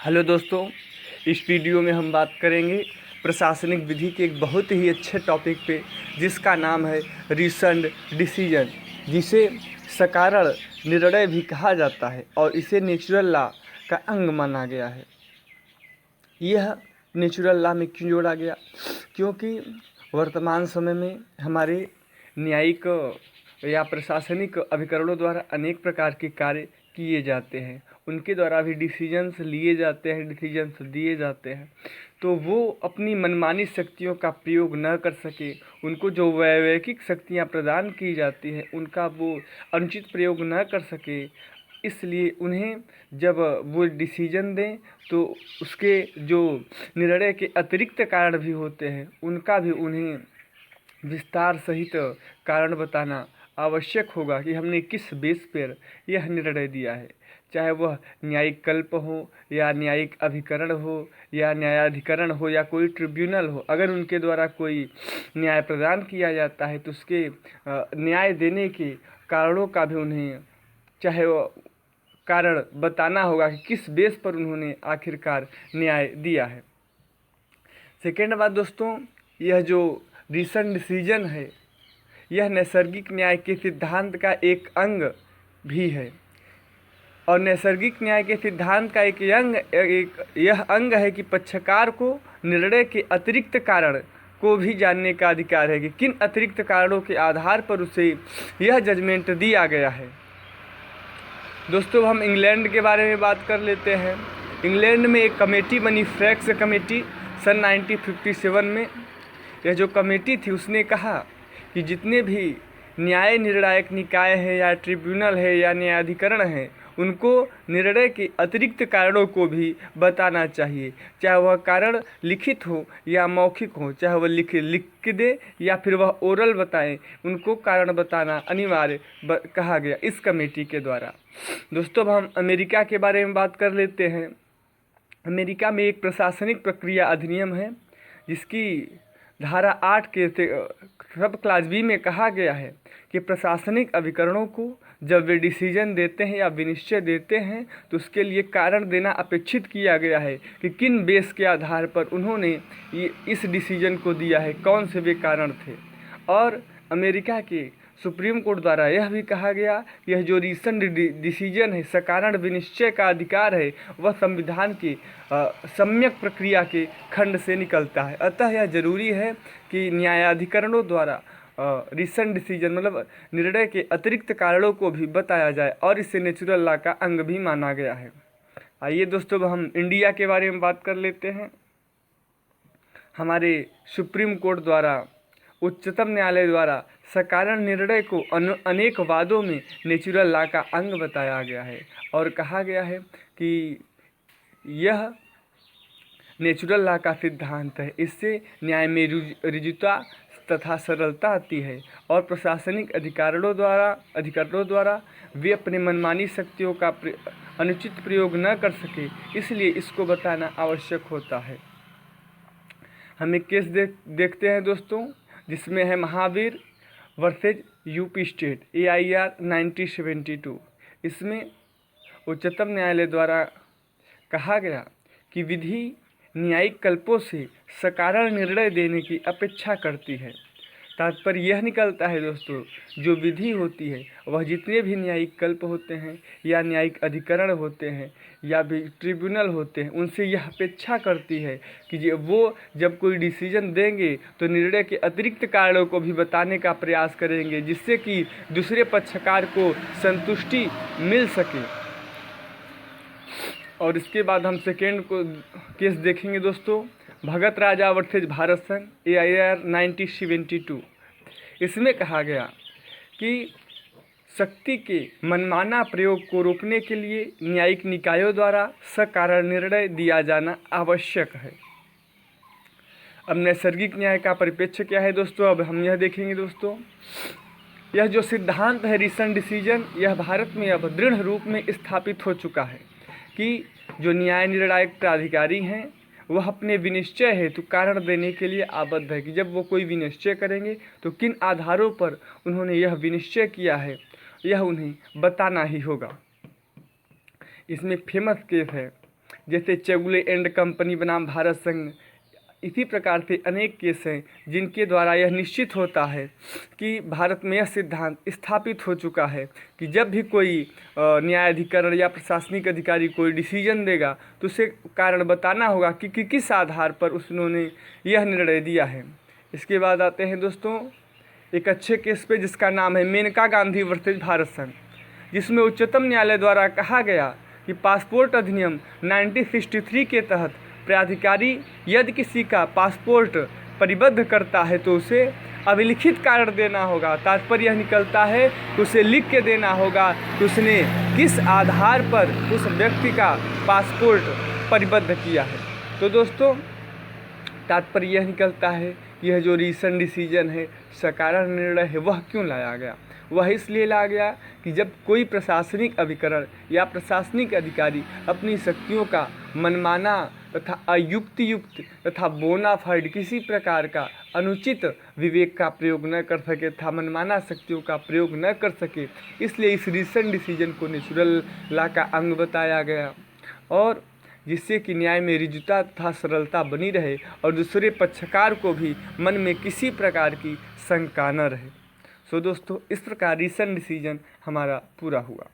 Hello दोस्तों, इस video में हम बात करेंगे प्रशासनिक विधि के एक बहुत ही अच्छे टॉपिक पे, जिसका नाम है रिसेंट डिसीजन, जिसे सकारण निर्णय भी कहा जाता है और इसे नेचुरल लॉ का अंग माना गया है। यह नेचुरल लॉ में क्यों जोड़ा गया? क्योंकि वर्तमान समय में हमारे न्यायिक या प्रशासनिक अभिकरणों द्वारा अनेक प्रकार के कार्य किए जाते हैं, उनके द्वारा भी डिसीजंस लिए जाते हैं, डिसीजंस दिए जाते हैं। तो वो अपनी मनमानी शक्तियों का प्रयोग न कर सके, उनको जो वैवेकिक शक्तियाँ प्रदान की जाती हैं उनका वो अनुचित प्रयोग न कर सके, इसलिए उन्हें जब वो डिसीजन दें तो उसके जो निर्णय के अतिरिक्त कारण भी होते हैं उनका भी उन्हें विस्तार सहित कारण बताना आवश्यक होगा कि हमने किस बेस पर यह निर्णय दिया है, चाहे वह न्यायिक कल्प हो या न्यायिक अभिकरण हो या न्यायाधिकरण हो या कोई ट्रिब्यूनल हो। अगर उनके द्वारा कोई न्याय प्रदान किया जाता है तो उसके न्याय देने के कारणों का भी उन्हें चाहे वो कारण बताना होगा कि किस बेस पर उन्होंने आखिरकार न्याय दिया है। सेकेंड बात दोस्तों, यह जो रिसेंट डिसीजन है यह नैसर्गिक न्याय के सिद्धांत का एक अंग भी है, और नैसर्गिक न्याय के सिद्धांत का यह अंग है कि पक्षकार को निर्णय के अतिरिक्त कारण को भी जानने का अधिकार है कि किन अतिरिक्त कारणों के आधार पर उसे यह जजमेंट दिया गया है। दोस्तों, हम इंग्लैंड के बारे में बात कर लेते हैं। इंग्लैंड में एक कमेटी बनी, फ्रैक्स कमेटी, सन 1957 में। यह जो कमेटी थी उसने कहा कि जितने भी न्याय निर्णायक निकाय हैं या ट्रिब्यूनल है या न्यायाधिकरण है, उनको निर्णय के अतिरिक्त कारणों को भी बताना चाहिए, चाहे वह कारण लिखित हो या मौखिक हो, चाहे वह लिख दे या फिर वह ओरल बताएं, उनको कारण बताना अनिवार्य कहा गया इस कमेटी के द्वारा। दोस्तों, अब हम अमेरिका के बारे में बात कर लेते हैं। अमेरिका में एक प्रशासनिक प्रक्रिया अधिनियम है जिसकी धारा 8 के सब क्लास बी में कहा गया है कि प्रशासनिक अभिकरणों को जब वे डिसीजन देते हैं या विनिश्चय देते हैं तो उसके लिए कारण देना अपेक्षित किया गया है कि किन बेस के आधार पर उन्होंने इस डिसीजन को दिया है, कौन से वे कारण थे। और अमेरिका के सुप्रीम कोर्ट द्वारा यह भी कहा गया कि यह जो रिसेंट डिसीजन है, सकारण विनिश्चय का अधिकार है, वह संविधान की सम्यक प्रक्रिया के खंड से निकलता है। अतः यह जरूरी है कि न्यायाधिकरणों द्वारा रिसेंट डिसीजन मतलब निर्णय के अतिरिक्त कारणों को भी बताया जाए, और इसे नेचुरल लॉ का अंग भी माना गया है। आइए दोस्तों, अब हम इंडिया के बारे में बात कर लेते हैं। हमारे सुप्रीम कोर्ट द्वारा, उच्चतम न्यायालय द्वारा सकारण निर्णय को अनेक वादों में नेचुरल लॉ का अंग बताया गया है और कहा गया है कि यह नेचुरल लॉ का सिद्धांत है। इससे न्याय में ऋजुता तथा सरलता आती है और प्रशासनिक अधिकारियों द्वारा वे अपने मनमानी शक्तियों का अनुचित प्रयोग न कर सके, इसलिए इसको बताना आवश्यक होता है। हम एक केस देखते हैं दोस्तों, जिसमें है Mahavir versus UP state, AIR 1972। इसमें उच्चतम न्यायालय द्वारा कहा गया कि विधि न्यायिक कल्पों से सकारण निर्णय देने की अपेक्षा करती है। तात्पर्य यह निकलता है दोस्तों, जो विधि होती है वह जितने भी न्यायिक कल्प होते हैं या न्यायिक अधिकरण होते हैं या भी ट्रिब्यूनल होते हैं, उनसे यह अपेक्षा करती है कि वो जब कोई डिसीजन देंगे तो निर्णय के अतिरिक्त कारणों को भी बताने का प्रयास करेंगे, जिससे कि दूसरे पक्षकार को संतुष्टि मिल सके। और इसके बाद हम सेकेंड को केस देखेंगे दोस्तों, भगत राजा वर्सेज भारत संघ, AIR 1972। इसमें कहा गया कि शक्ति के मनमाना प्रयोग को रोकने के लिए न्यायिक निकायों द्वारा सकारण निर्णय दिया जाना आवश्यक है। अब नैसर्गिक न्याय का परिप्रेक्ष्य क्या है दोस्तों, अब हम यह देखेंगे दोस्तों। यह जो सिद्धांत है रिसेंट डिसीजन, यह भारत में अब दृढ़ रूप में स्थापित हो चुका है कि जो न्याय निर्णायक प्राधिकारी हैं वह अपने विनिश्चय हेतु कारण देने के लिए आबद्ध है कि जब वो कोई विनिश्चय करेंगे तो किन आधारों पर उन्होंने यह विनिश्चय किया है, यह उन्हें बताना ही होगा। इसमें फेमस केस है जैसे चेगुले एंड कंपनी बनाम भारत संघ। इसी प्रकार से अनेक केस हैं जिनके द्वारा यह निश्चित होता है कि भारत में यह सिद्धांत स्थापित हो चुका है कि जब भी कोई न्यायाधिकरण या प्रशासनिक अधिकारी कोई डिसीजन देगा तो उसे कारण बताना होगा कि किस आधार पर उन्होंने यह निर्णय दिया है। इसके बाद आते हैं दोस्तों एक अच्छे केस पे जिसका नाम है मेनका गांधी वर्सेज भारत संघ, जिसमें उच्चतम न्यायालय द्वारा कहा गया कि पासपोर्ट अधिनियम 1963 के तहत प्राधिकारी यदि किसी का पासपोर्ट परिबद्ध करता है तो उसे अभिलिखित कारण देना होगा। तात्पर्य यह निकलता है कि उसे लिख के देना होगा कि उसने किस आधार पर उस व्यक्ति का पासपोर्ट परिबद्ध किया है। तो दोस्तों तात्पर्य यह निकलता है यह जो रीसेंट डिसीजन है, सकारण निर्णय है, वह क्यों लाया गया? वह इसलिए लाया गया कि जब कोई प्रशासनिक अभिकरण या प्रशासनिक अधिकारी अपनी शक्तियों का मनमाना तथा अयुक्तियुक्त तथा बोनाफाइड किसी प्रकार का अनुचित विवेक का प्रयोग न कर सके तथा मनमाना शक्तियों का प्रयोग न कर सके, इसलिए इस रीसेंट डिसीजन को नेचुरल लॉ का अंग बताया गया और जिससे कि न्याय में ऋजुता तथा सरलता बनी रहे और दूसरे पक्षकार को भी मन में किसी प्रकार की शंका न रहे। सो दोस्तों इस प्रकार रीसेंट डिसीजन हमारा पूरा हुआ।